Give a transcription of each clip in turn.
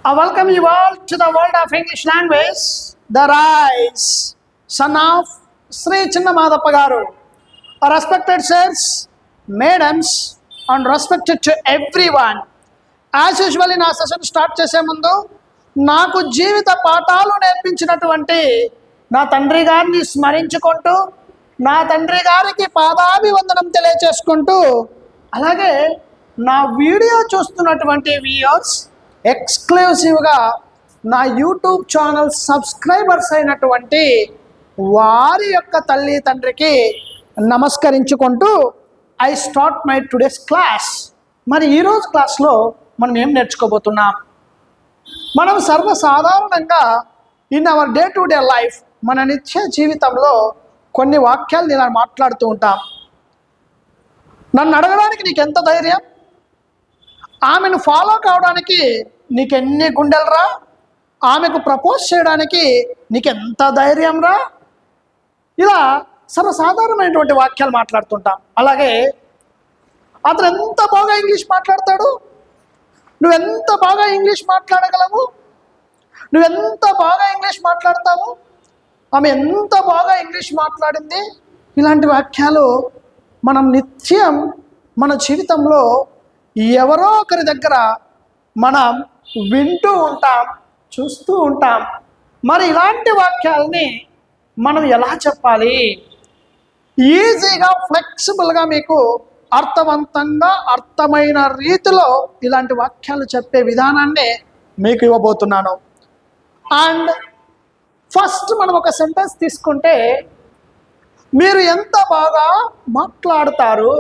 I welcome you all to the world of English language, the rise, son of Sri Chinnamadappa Garu. Respected sirs, madams, and respected to everyone. As usually నా session start చేసే ముందు నాకు జీవిత పాఠాలు నేర్పించినటువంటి నా తండ్రి గారిని స్మరించుకుంటూ నా తండ్రి గారికి పాదాభివందనం తెలియచేసుకుంటూ అలాగే నా వీడియో చూస్తున్నటువంటి వ్యూయర్స్ ఎక్స్క్లూసివ్గా నా యూట్యూబ్ ఛానల్ సబ్స్క్రైబర్స్ అయినటువంటి వారి యొక్క తల్లి తండ్రికి నమస్కరించుకుంటూ I start my today's class. మరి ఈరోజు క్లాస్లో మనం ఏం నేర్చుకోబోతున్నాం? మనం సర్వసాధారణంగా in our day to day life మన నిత్య జీవితంలో కొన్ని వాక్యాలు ఇలా మాట్లాడుతూ ఉంటాం. నన్ను అడగడానికి నీకు ఎంత ధైర్యం, ఆమెను ఫాలో కావడానికి నీకెన్ని గుండెలరా, ఆమెకు ప్రపోజ్ చేయడానికి నీకెంత ధైర్యం రా, ఇలా సర్వసాధారణమైనటువంటి వాక్యాలు మాట్లాడుతుంటాం. అలాగే అతను ఎంత బాగా ఇంగ్లీష్ మాట్లాడతాడు, నువ్వెంత బాగా ఇంగ్లీష్ మాట్లాడగలవు, నువ్వెంత బాగా ఇంగ్లీష్ మాట్లాడతావు, ఆమె ఎంత బాగా ఇంగ్లీష్ మాట్లాడింది, ఇలాంటి వాక్యాలు మనం నిత్యం మన జీవితంలో ఎవరో ఒకరి దగ్గర మనం వింటూ ఉంటాం, చూస్తూ ఉంటాం. మరి ఇలాంటి వాక్యాలని మనం ఎలా చెప్పాలి? ఈజీగా ఫ్లెక్సిబుల్గా మీకు అర్థవంతంగా అర్థమైన రీతిలో ఇలాంటి వాక్యాలు చెప్పే విధానాన్ని మీకు ఇవ్వబోతున్నాను. అండ్ ఫస్ట్ మనం ఒక సెంటెన్స్ తీసుకుంటే, మీరు ఎంత బాగా మాట్లాడతారు,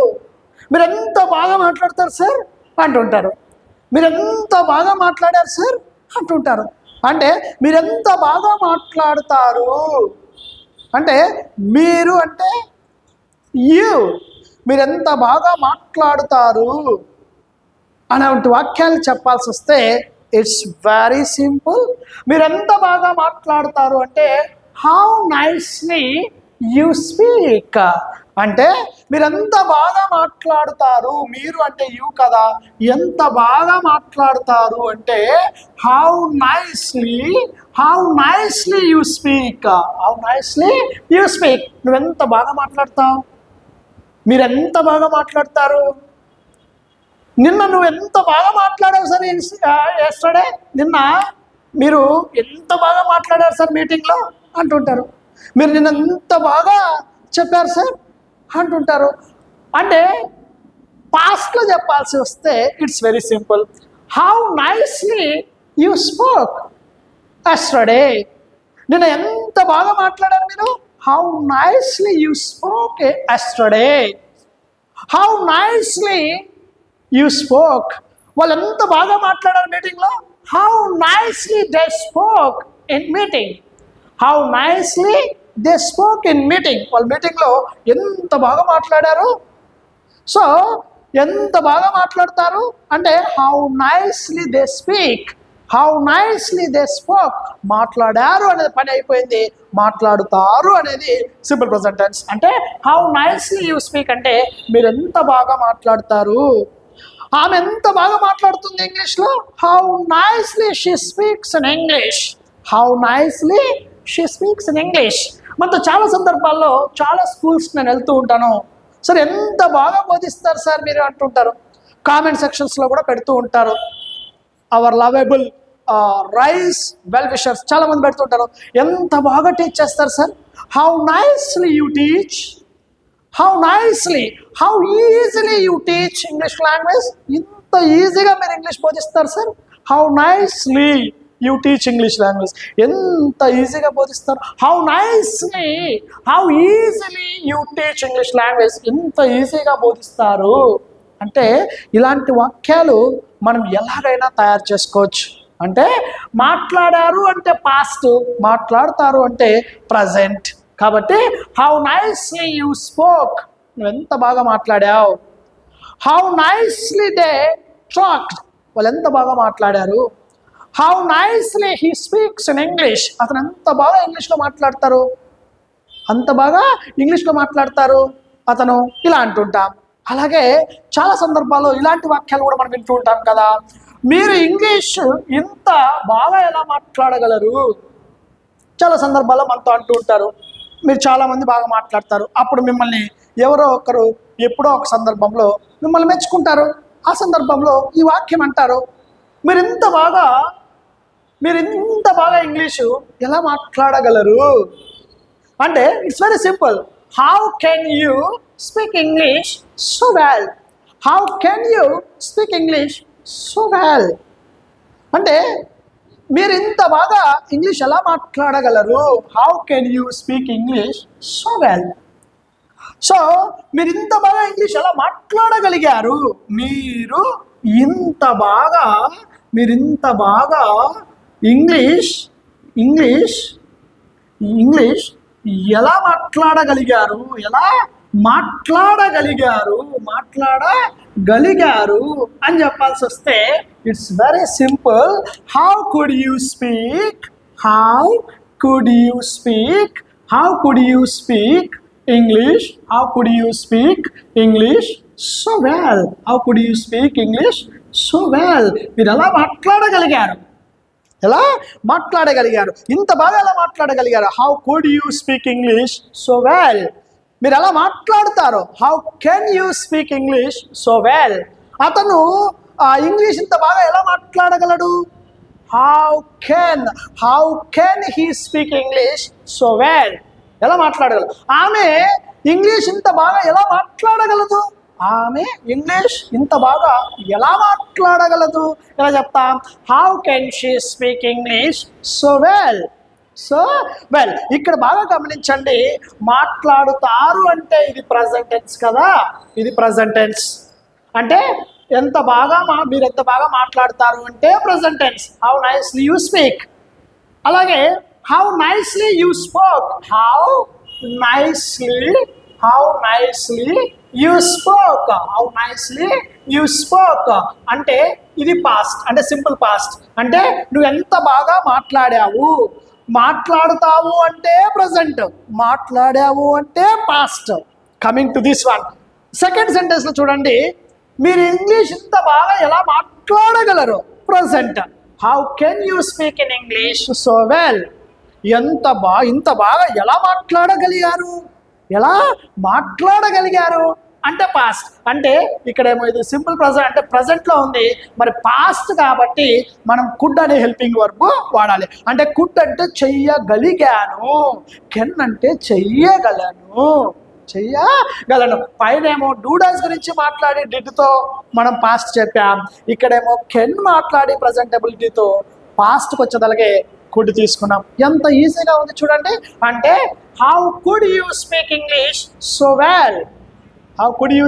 మీరు ఎంత బాగా మాట్లాడతారు సార్ అంటుంటారు. మీరు ఎంత బాగా మాట్లాడారు సార్ అంటుంటారు. అంటే మీరు ఎంత బాగా మాట్లాడతారు అంటే మీరు అంటే యూ, మీరెంత బాగా మాట్లాడుతారు అనేటువంటి వాక్యాలు చెప్పాల్సి వస్తే ఇట్స్ వెరీ సింపుల్. మీరెంత బాగా మాట్లాడుతారు అంటే హౌ నైస్లీ యూ స్పీక్. అంటే మీరెంత బాగా మాట్లాడుతారు, మీరు అంటే యూ కదా, ఎంత బాగా మాట్లాడుతారు అంటే how nicely you speak, how nicely you speak. నువ్వెంత బాగా మాట్లాడతావు, మీరెంత బాగా మాట్లాడతారు. నిన్న నువ్వు ఎంత బాగా మాట్లాడావు సార్, ఎస్టర్డే నిన్న మీరు ఎంత బాగా మాట్లాడారు సార్ మీటింగ్లో అంటుంటారు. మీరు నిన్న ఎంత బాగా చెప్పారు సార్ అంటుంటారు. అంటే పాస్ట్లో చెప్పాల్సి వస్తే it's very simple. How nicely you spoke yesterday. నిన్న ఎంత బాగా మాట్లాడారు మీరు, how nicely you spoke yesterday. How nicely you spoke. వాళ్ళు ఎంత బాగా మాట్లాడారు మీటింగ్లో, how nicely they spoke in meeting. How nicely they spoke in meeting. వాళ్ళ మీటింగ్లో ఎంత బాగా మాట్లాడారు. సో ఎంత బాగా మాట్లాడతారు అంటే how nicely they speak, how nicely they spoke. మాట్లాడారు అనేది పని అయిపోయింది, మాట్లాడుతారు అనేది సింపుల్ ప్రెజెంట్ టెన్స్. అంటే హౌ నైస్లీ యూ స్పీక్ అంటే మీరు ఎంత బాగా మాట్లాడతారు. ఆమె ఎంత బాగా మాట్లాడుతుంది ఇంగ్లీష్లో, how nicely she speaks in English, how nicely she speaks in English. మనతో చాలా సందర్భాల్లో చాలా స్కూల్స్ నేను వెళ్తూ ఉంటాను. సార్ ఎంత బాగా బోధిస్తారు సార్ మీరు అంటుంటారు. కామెంట్ సెక్షన్స్లో కూడా పెడుతూ ఉంటారు. Our lovable rice well wishers చాలామంది పెడుతుంటారు, ఎంత బాగా టీచ్ చేస్తారు sir, how nicely you teach, how nicely, how easily you teach English language. ఇంత ఈజీగా మీరు ఇంగ్లీష్ బోధిస్తారు sir, how nicely you teach English language. ఎంత ఈజీగా బోధిస్తారు, how nicely, how easily you teach English language. ఎంత ఈజీగా బోధిస్తారు. అంటే ఇలాంటి వాక్యాలు మనం ఎలాగైనా తయారు చేసుకోవచ్చు. అంటే మాట్లాడారు అంటే పాస్ట్, మాట్లాడతారు అంటే ప్రజెంట్. కాబట్టి హౌ నైస్లీ యూ స్పోక్, నువ్వు ఎంత బాగా మాట్లాడావు. హౌ నైస్లీ దే టాక్డ్, వాళ్ళు ఎంత బాగా మాట్లాడారు. How nicely he speaks in English, అతను ఎంత బాగా ఇంగ్లీష్లో మాట్లాడతారు, అంత బాగా ఇంగ్లీష్లో మాట్లాడతారు అతను, ఇలా అంటుంటాం. అలాగే చాలా సందర్భాల్లో ఇలాంటి వాక్యాలు కూడా మనం వింటూ ఉంటాం కదా. మీరు ఇంగ్లీష్ ఇంత బాగా ఎలా మాట్లాడగలరు? చాలా సందర్భాల్లో మనతో అంటూ ఉంటారు, మీరు చాలామంది బాగా మాట్లాడతారు. అప్పుడు మిమ్మల్ని ఎవరో ఒకరు ఎప్పుడో ఒక సందర్భంలో మిమ్మల్ని మెచ్చుకుంటారు. ఆ సందర్భంలో ఈ వాక్యం అంటారు, మీరు ఇంత బాగా ఇంగ్లీషు ఎలా మాట్లాడగలరు అంటే it's very simple. How can you speak English so well? How can you speak English so well అంటే మీరు ఇంత బాగా ఇంగ్లీష్ ఎలా మాట్లాడగలరు? How can you speak English so well? So మీరు ఇంత బాగా ఇంగ్లీష్ ఎలా మాట్లాడగలిగారు? మీరు ఇంత బాగా ఇంగ్లీష్ ఎలా మాట్లాడగలిగారు అని చెప్పాల్సి వస్తే it's very simple. How could you speak English so well? మీరు ఎలా మాట్లాడగలిగారు? ఇంత బాగా ఎలా మాట్లాడగలిగారు? How could you speak English so well? మీరు ఎలా మాట్లాడతారు? How can you speak English so well? అతను ఇంగ్లీష్ ఇంత బాగా ఎలా మాట్లాడగలడు? How can he speak English so well? ఎలా మాట్లాడగలదు? ఆమె ఇంగ్లీష్ ఇంత బాగా ఎలా మాట్లాడగలదు? ఎలా చెప్తాం? How can she speak English so well? ఇక్కడ బాగా గమనించండి, మాట్లాడుతారు అంటే ఇది ప్రజెంట్ టెన్స్ కదా. ఇది ప్రజెంట్ టెన్స్ అంటే మీరు ఎంత బాగా మాట్లాడతారు అంటే present tense. How nicely you speak. అలాగే how nicely you spoke. How nicely you spoke అంటే ఇది పాస్ట్, అంటే సింపుల్ పాస్ట్. అంటే నువ్వు ఎంత బాగా మాట్లాడుతావు అంటే ప్రజెంట్, మాట్లాడావు అంటే past. Coming to this one, second సెంటెన్స్లో చూడండి, మీరు ఇంగ్లీష్ ఇంత బాగా ఎలా మాట్లాడగలరు? Present. How can you speak in English so well? ఇంత బాగా ఎలా మాట్లాడగలిగారు అంటే పాస్ట్. అంటే ఇక్కడేమో ఇది సింపుల్ ప్రజెంట్ అంటే ప్రజెంట్లో ఉంది, మరి పాస్ట్ కాబట్టి మనం కుడ్ అనే హెల్పింగ్ వర్బ్ వాడాలి. అంటే కుడ్ అంటే చెయ్యగలిగాను, కెన్ అంటే చెయ్యగలను. పైనేమో డూడల్స్ గురించి మాట్లాడి డిడ్తో మనం పాస్ట్ చెప్పాం, ఇక్కడేమో కెన్ మాట్లాడి ప్రజెంటబిలిటీతో పాస్ట్కి వచ్చేదలగే కుడ్ తీసుకున్నాం. ఎంత ఈజీగా ఉంది చూడండి. అంటే how could you speak English so well? How could you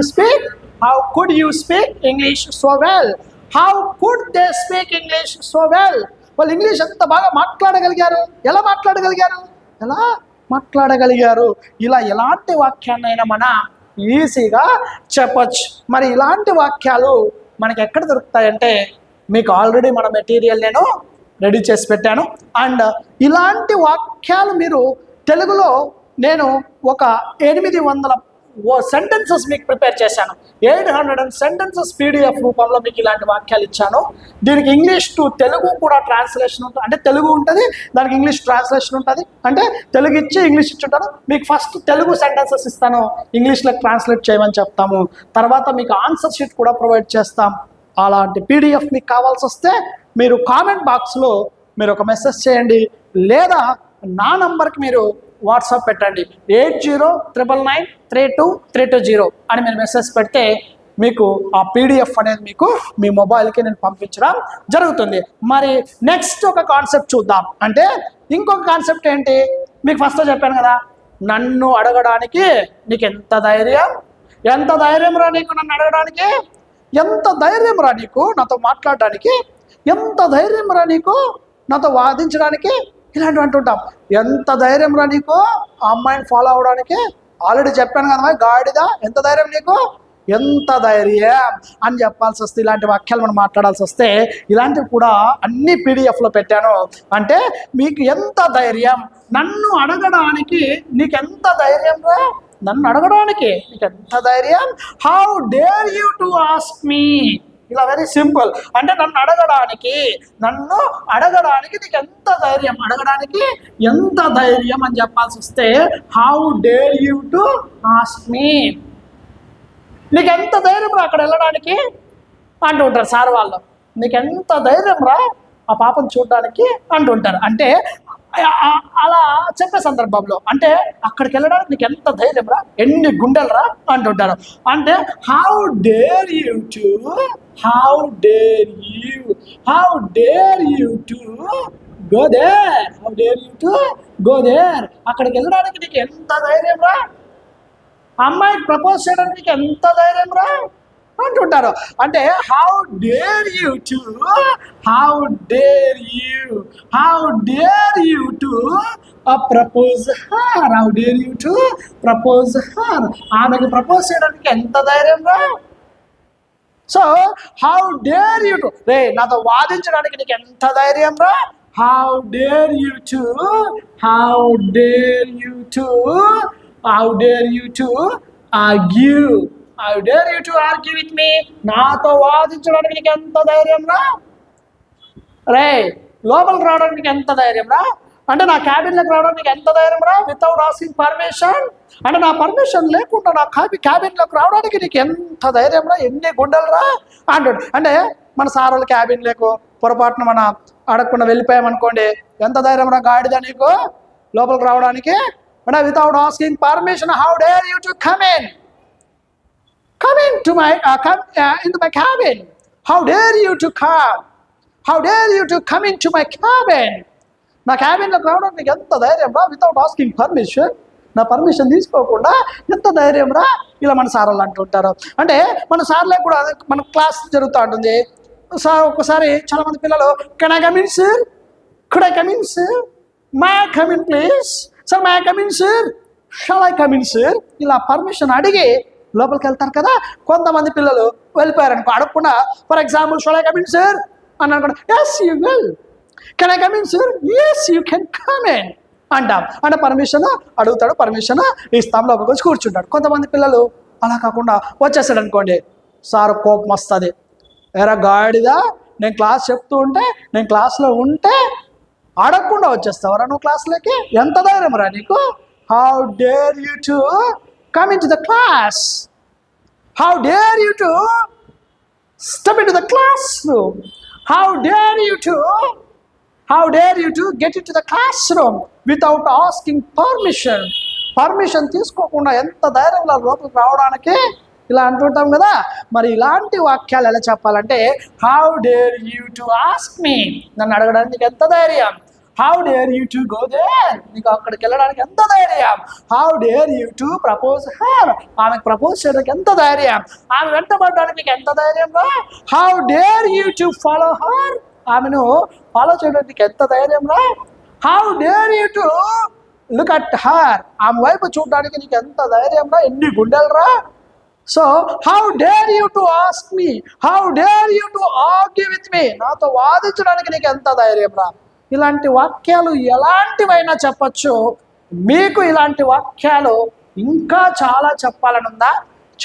speak English so well? How could they speak English so well? వాళ్ళు ఇంగ్లీష్ ఎంత బాగా మాట్లాడగలిగారు? ఎలా మాట్లాడగలిగారు? ఇలా ఎలాంటి వాక్యాన్నైనా మనం ఈజీగా చెప్పచ్చు. మరి ఇలాంటి వాక్యాలు మనకి ఎక్కడ దొరుకుతాయంటే మీకు ఆల్రెడీ మన మెటీరియల్ నేను రెడీ చేసి పెట్టాను. అండ్ ఇలాంటి వాక్యాలు మీరు తెలుగులో నేను ఒక 800 సెంటెన్సెస్ మీకు ప్రిపేర్ చేశాను. 800 సెంటెన్సెస్ PDF రూపంలో మీకు ఇలాంటి వాక్యాలు ఇచ్చాను. దీనికి ఇంగ్లీష్ టు తెలుగు కూడా ట్రాన్స్లేషన్ ఉంటుంది. అంటే తెలుగు ఉంటుంది, దానికి ఇంగ్లీష్ ట్రాన్స్లేషన్ ఉంటుంది. అంటే తెలుగు ఇచ్చి ఇంగ్లీష్ ఇచ్చుంటాను. మీకు ఫస్ట్ తెలుగు సెంటెన్సెస్ ఇస్తాను, ఇంగ్లీష్లోకి ట్రాన్స్లేట్ చేయమని చెప్తాము. తర్వాత మీకు ఆన్సర్ షీట్ కూడా ప్రొవైడ్ చేస్తాం. అలాంటి PDF మీకు కావాల్సి వస్తే మీరు కామెంట్ బాక్స్లో మీరు ఒక మెసేజ్ చేయండి, లేదా నా నంబర్కి మీరు వాట్సాప్ పెట్టండి. 8099932320 అని మీరు మెసేజ్ పెడితే మీకు ఆ PDF అనేది మీకు మీ మొబైల్కి నేను పంపించడం జరుగుతుంది. మరి నెక్స్ట్ ఒక కాన్సెప్ట్ చూద్దాం. అంటే ఇంకొక కాన్సెప్ట్ ఏంటి, మీకు ఫస్ట్ చెప్పాను కదా, నన్ను అడగడానికి నీకు ఎంత ధైర్యం రా నీకు, నన్ను అడగడానికి ఎంత ధైర్యం రా నీకు, నాతో మాట్లాడడానికి ఎంత ధైర్యం రా నీకు, నాతో వాదించడానికి, ఇలాంటివి అంటుంటాం. ఎంత ధైర్యం రా నీకు ఆ అమ్మాయిని ఫాలో అవడానికి? ఆల్రెడీ చెప్పాను కదా గాడిదా, ఎంత ధైర్యం నీకు, ఎంత ధైర్యం అని చెప్పాల్సి వస్తే, ఇలాంటి వాక్యాలు మనం మాట్లాడాల్సి వస్తే ఇలాంటివి కూడా అన్ని PDFలో పెట్టాను. అంటే మీకు ఎంత ధైర్యం, నన్ను అడగడానికి నీకెంత ధైర్యం రా, నన్ను అడగడానికి నీకెంత ధైర్యం. How dare you to ask మీ, ఇలా వెరీ సింపుల్. అంటే నన్ను అడగడానికి నీకు ఎంత ధైర్యం, అడగడానికి ఎంత ధైర్యం అని చెప్పాల్సి వస్తే how dare you to ask మీ. నీకు ఎంత ధైర్యం రా అక్కడ వెళ్ళడానికి అంటూ ఉంటారు సార్ వాళ్ళు. నీకు ఎంత ధైర్యం రా ఆ పాపను చూడడానికి అంటుంటారు. అంటే అలా చెప్పే సందర్భంలో అంటే అక్కడికి వెళ్ళడానికి నీకు ఎంత ధైర్యం రా, ఎన్ని గుండెలు రా అంటుంటారు. అంటే how dare you to go there, అక్కడికి వెళ్ళడానికి నీకు ఎంత ధైర్యం రా, అమ్మాయికి ప్రపోజ్ చేయడానికి నీకు ఎంత ధైర్యం రా అంటుంటారు. అంటే how dare you to propose her, ఆమెకి ప్రపోజ్ చేయడానికి ఎంత ధైర్యం రా. So how dare you to, రే నాతో వాదించడానికి నీకు ఎంత ధైర్యం రా. How dare you to argue with me, నాతో వాదించడానికి నీకు ఎంత ధైర్యం రా. రే లోపలికి రావడానికి నీకు ఎంత ధైర్యం రా, అంటే నా క్యాబిన్లోకి రావడానికి నీకు ఎంత ధైర్యం రా, వితౌట్ ఆస్కింగ్ పర్మిషన్, అంటే నా పర్మిషన్ లేకుండా నా క్యాబిన్లోకి రావడానికి నీకు ఎంత ధైర్యం రా, ఎన్ని గుండెలు రా అంటాడు. అంటే మన సార్ వాళ్ళ క్యాబిన్లోకి పొరపాటున మన అడగకుండా వెళ్ళిపోయామనుకోండి, ఎంత ధైర్యం రా గాడిదా నీకు లోపలికి రావడానికి, అంటే without asking permission. How dare you to come into my cabin. How dare you to come into my cabin. నా క్యాబిన్లోకి రావడానికి నీకు ఎంత ధైర్యం రా, వితౌట్ ఆస్కింగ్ పర్మిషన్, నా పర్మిషన్ తీసుకోకుండా ఎంత ధైర్యం రా, ఇలా మన సార్ వాళ్ళు అంటుంటారు. అంటే మన సార్లకు కూడా మన క్లాస్ జరుగుతూ ఉంటుంది. సార్ ఒక్కసారి చాలా మంది పిల్లలు can I come in sir, could I come in sir, may I come in please sir, may I come in sir, shall I come in sir, ఇలా పర్మిషన్ అడిగి లోపలికి వెళ్తారు కదా. కొంతమంది పిల్లలు వెళ్ళిపోయారనుకో అడగకుండా, for example shall I come in sir అని అనుకోండి, yes you will, can I come in sir, yes you can come in అంటాం. అంటే పర్మిషన్ అడుగుతాడు, పర్మిషన్ ఇస్తాం, లోపలికి వచ్చి కూర్చుంటాడు. కొంతమంది పిల్లలు అలా కాకుండా వచ్చేస్తాడు అనుకోండి, సార్ కోపం వస్తుంది, ఎరా గాడిదా నేను క్లాస్ చెప్తూ ఉంటే, నేను క్లాస్లో ఉంటే అడగకుండా వచ్చేస్తావరా నువ్వు క్లాస్లోకి, ఎంత ధైర్యం రా నీకు. How dare you to come into the class, how dare you to step into the classroom, how dare you to get into the classroom without asking permission తీసుకోకుండా ఎంత ధైర్యం లోపలికి రావడానికి ఇలా అంటుంటాం కదా. మరి ఇలాంటి వాక్యాలు ఎలా చెప్పాలంటే how dare you to ask me, నన్ను అడగడానికి ఎంత ధైర్యం. How dare you to go there, నీకు అక్కడికి వెళ్ళడానికి ఎంత ధైర్యం. How dare you to propose her, ఆమెకు ప్రపోజ్ చేయడానికి ఎంత ధైర్యం. ఆమె వెంటబడడానికి నీకు ఎంత ధైర్యం రా. How dare you to follow her, ఆమెను ఫాలో చేయడానికి ఎంత ధైర్యం రా. How dare you to look at her, ఆమె వైపు చూడడానికి నీకు ఎంత ధైర్యం రా, ఎన్ని గుండెలు రా. So how dare you to ask me, how dare you to argue with me, నాతో వాదించడానికి నీకు ఎంత ధైర్యం రా. ఇలాంటి వాక్యాలు ఎలాంటివైనా చెప్పచ్చు. మీకు ఇలాంటి వాక్యాలు ఇంకా చాలా చెప్పాలనుందా,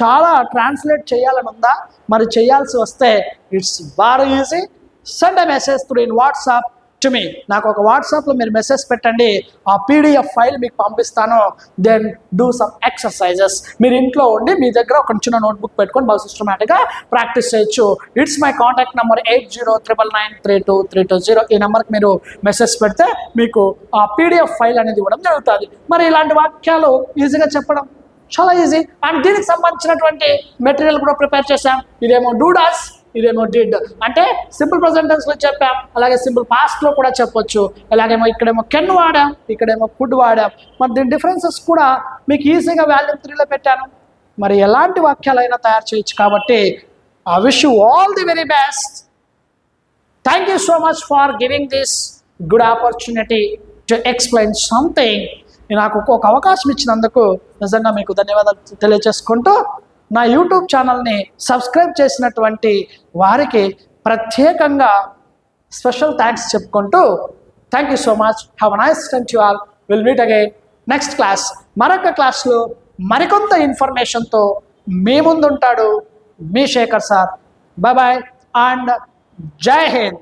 చాలా ట్రాన్స్లేట్ చేయాలనుందా, మరి చేయాల్సి వస్తే it's very easy. Send a message through in WhatsApp to me, నాకు ఒక వాట్సాప్లో మీరు మెసేజ్ పెట్టండి, ఆ పీడిఎఫ్ ఫైల్ మీకు పంపిస్తాను. Then do some exercises. మీరు ఇంట్లో ఉండి మీ దగ్గర ఒక చిన్న నోట్బుక్ పెట్టుకొని బాగా సిస్టమేటిక్గా ప్రాక్టీస్ చేయొచ్చు. It's my contact number 8099932320. ఈ నెంబర్కి మీరు మెసేజ్ పెడితే మీకు ఆ పీడిఎఫ్ ఫైల్ అనేది ఇవ్వడం జరుగుతుంది. మరి ఇలాంటి వాక్యాలు ఈజీగా చెప్పడం చాలా ఈజీ. అండ్ దీనికి సంబంధించినటువంటి మెటీరియల్ కూడా ప్రిపేర్ చేశాం. ఇదేమో డూ డస్, ఇదేమో డిడ్, అంటే సింపుల్ ప్రెజెంట్ టెన్స్లో చెప్పాం, అలాగే సింపుల్ పాస్ట్లో కూడా చెప్పొచ్చు. అలాగేమో ఇక్కడేమో కెన్ వాడాం, ఇక్కడేమో కుడ్ వాడాం. మరి దీని డిఫరెన్సెస్ కూడా మీకు ఈజీగా వాల్యూమ్ 3లో పెట్టాను. మరి ఎలాంటి వాక్యాలైనా తయారు చేయొచ్చు. కాబట్టి I wish you all the very best. Thank you so much for giving this good opportunity to explain something. నాకు ఒక అవకాశం ఇచ్చినందుకు నిజంగా మీకు ధన్యవాదాలు తెలియజేసుకుంటూ, నా యూట్యూబ్ ఛానల్ని సబ్స్క్రైబ్ చేసినటువంటి వారికి ప్రత్యేకంగా స్పెషల్ థ్యాంక్స్ చెప్పుకుంటూ, thank you so much. Have a nice time to all. Will meet again next class. మరొక క్లాస్లో మరికొంత ఇన్ఫర్మేషన్తో మీ ముందుంటాడు మీ Shekhar sir. Bye bye. and Jai Hind.